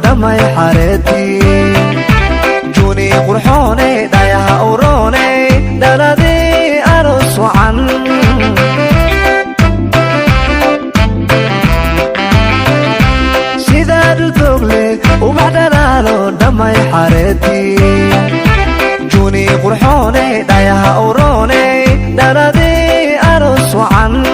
دمي حارتي جوني قرحوني دايها أوروني دلدي أرس وعن سيداد دوغلي وبعد لالو دمي حارتي جوني قرحوني دايها أوروني دلدي أرس وعن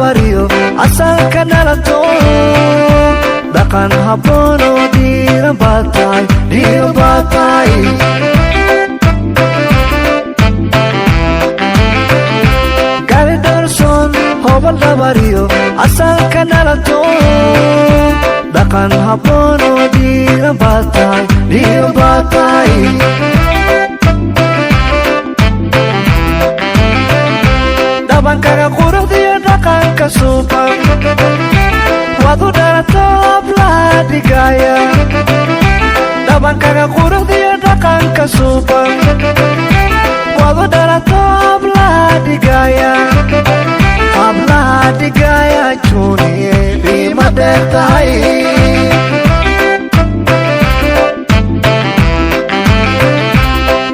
bariyo asalka nalato dhaqan habboon oo dhiiran baatay gari darson hobal bariyo asalka nalato dhaqan habboon oo dhiiran baatay dhabankaga quruxdiyo dhaqanka suuban waad u dhalato hablaha dhigaya dhabankaga quruxdiyo dhaqanka suuban waad u dhalato hablaha dhigaya juuniye qiimo dheer tahay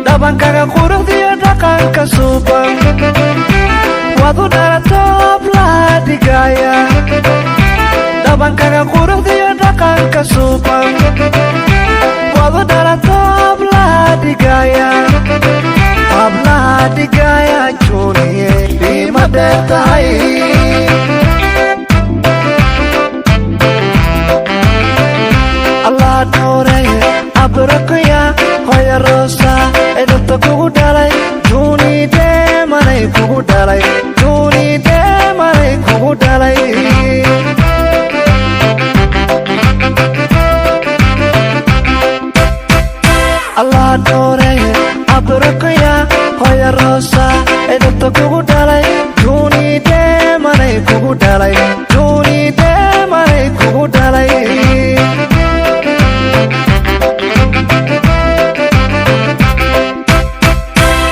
dhabankaga quruxdiyo dhaqanka suuban waad u dhalato hablaha dhigaya dhabankaga quruxdiyo dhaqanka suuban waad u dhalato hablaha dhigaya juuniye qiimo dheer tahay allah dhowreye abrakuya hoya roosa edabta kugu dhalay juuni deemanay kugu dhalay allah dhowreye abrakuya hoya roosa edabta kugu dhalay juuni deemanay kugu dhalay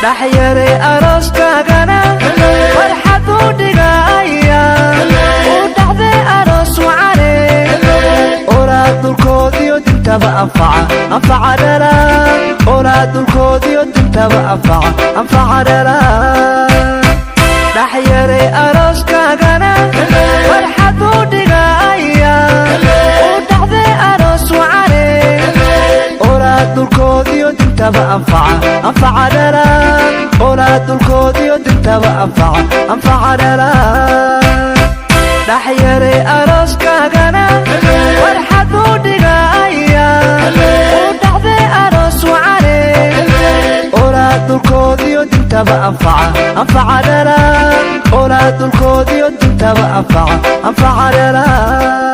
dhaxyare arooskaagana farxad u dhigaya u dhaxde aroos wacane olaad dulkoodiyo dintaba anfaca dhala olaad dulkoodiyo dintaba anfaca dhala أنفع دلا أولاد الكودي ودنتبا أنفع دلا دحيري أرس كاغانا والحدو دقايا ودحذي أرس وعلي أولاد الكودي ودنتبا أنفع دلا أولاد الكودي ودنتبا أنفع دلا